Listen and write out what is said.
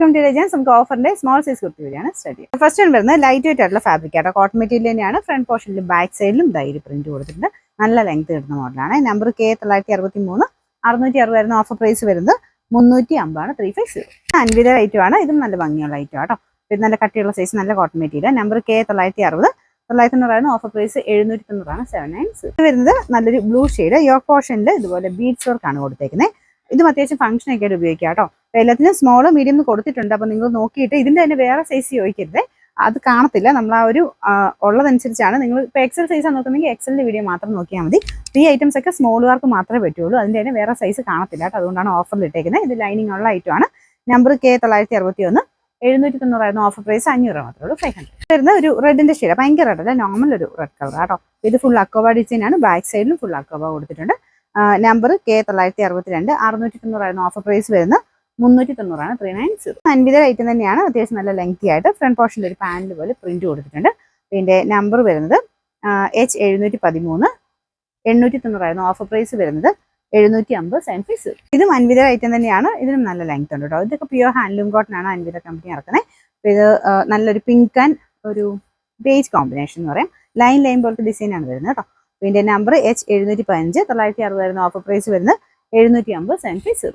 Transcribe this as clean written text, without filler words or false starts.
നമുക്ക് ഓഫറിന്റെ small size kurti വരെയാണ് start ചെയ്യുന്നത്. ഫസ്റ്റ് വൺ വരുന്നത് ലൈറ്റ് വെയിറ്റ് ആയിട്ടുള്ള ഫാബ്രിക് ആട്ടോ. കോട്ടൺ മെറ്റീരിയൽ തന്നെയാണ്. ഫ്രണ്ട് പോർഷനിലും ബാക്ക് സൈഡിലും ഡയറി പ്രിന്റ് കൊടുത്തിട്ടുണ്ട്. നല്ല ലെങ്ത് കിട്ടുന്ന മോഡലാണ്. നമ്പർ K963 660 ഓഫർ പ്രൈസ് വരുന്നത് 350 350. അൻവിത ഐറ്റം ആണ്. ഇതും നല്ല ഭംഗിയുള്ള ഐറ്റം ആട്ടോ. ഇത് നല്ല കട്ടിയുള്ള സൈസ്, നല്ല cotton material. Number K960 990 offer price 790 796. ഇത് വരുന്നത് നല്ലൊരു ബ്ലൂ ഷെയ്ഡ്. യോക്ക് പോർഷനിൽ ഇതുപോലെ ബീഡ്സ് വർക്ക് ആണ് കൊടുത്തേക്കുന്നത്. ഇതും അത്യാവശ്യം ഫംഗ്ഷൻ ഒക്കെ ആയിട്ട് ഉപയോഗിക്കാം കേട്ടോ. എല്ലാത്തിനും സ്മോള് മീഡിയം കൊടുത്തിട്ടുണ്ട്. അപ്പോൾ നിങ്ങൾ നോക്കിയിട്ട് ഇതിന്റെ തന്നെ വേറെ സൈസ് ചോദിക്കരുത്, അത് കാണത്തില്ല. നമ്മൾ ആ ഒരു ഉള്ളതനുസരിച്ചാണ്. നിങ്ങൾ ഇപ്പോൾ എക്സൽ സൈസാണ് നോക്കുന്നെങ്കിൽ എക്സലിന്റെ വീഡിയോ മാത്രം നോക്കിയാൽ മതി. ഈ ഐറ്റംസ് ഒക്കെ സ്മോളുകാർക്ക് മാത്രമേ പറ്റുള്ളൂ. അതിന്റെ തന്നെ വേറെ സൈസ് കാണത്തില്ല കേട്ടോ. അതുകൊണ്ടാണ് ഓഫറിൽ ഇട്ടേക്കുന്നത്. ഇത് ലൈനിങ് ഉള്ള ഐറ്റം ആണ്. നമ്പർ K961 790 ഓഫർ പ്രൈസ് 500 മാത്രമേ ഉള്ളൂ. 500 വരുന്ന ഒരു റെഡിന്റെ ഷെയ്ഡ്, ഭയങ്കര റെഡ് അല്ല, നോർമൽ ഒരു റെഡ് കളർ കേട്ടോ. ഇത് ഫുൾ അക്കോബ ഡിസൈൻ ആണ്. ബാക്ക് സൈഡിലും ഫുൾ അക്കോബ കൊടുത്തിട്ടുണ്ട്. നമ്പർ K962 690 ഓഫർ പ്രൈസ് വരുന്ന 390 390. അൻവിത ഐറ്റം തന്നെയാണ്. അത്യാവശ്യം നല്ല ലെങ്തി ആയിട്ട് ഫ്രണ്ട് പോർഷനിൽ ഒരു പാനൽ പോലെ പ്രിന്റ് കൊടുത്തിട്ടുണ്ട്. ഇതിന്റെ നമ്പർ വരുന്നത് H713 890 ഓഫർ പ്രൈസ് വരുന്നത് 750 750. ഇതും അൻവിത ഐറ്റം തന്നെയാണ്. ഇതിനും നല്ല ലെങ്ത് ഉണ്ട് കേട്ടോ. ഇതൊക്കെ പ്യുവർ ഹാൻഡ്ലൂം കോട്ടൺ ആണ് അൻവിത കമ്പനി ഇറക്കുന്നത്. ഇത് നല്ലൊരു പിങ്ക് ആൻഡ് ഒരു ബേജ് കോമ്പിനേഷൻ എന്ന് പറയാം. ലൈൻ പോലത്തെ ഡിസൈൻ ആണ് വരുന്നത് കേട്ടോ. ഇതിന്റെ നമ്പർ H715 960 ഓഫർ പ്രൈസ് വരുന്നത് 750 750.